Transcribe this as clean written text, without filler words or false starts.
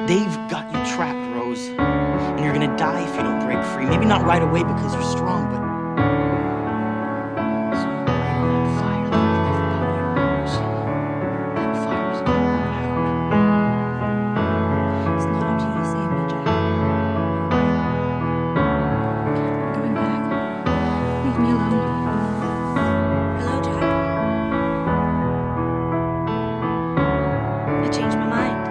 They've got you trapped, Rose. And you're gonna die if you don't break free. Maybe not right away because you're strong, but somewhere in that fire that I love about you, Rose, that fire's gonna burn out. It's not up to you to save me, Jack. I'm going back. Leave me alone. Hello, Jack. I changed my mind.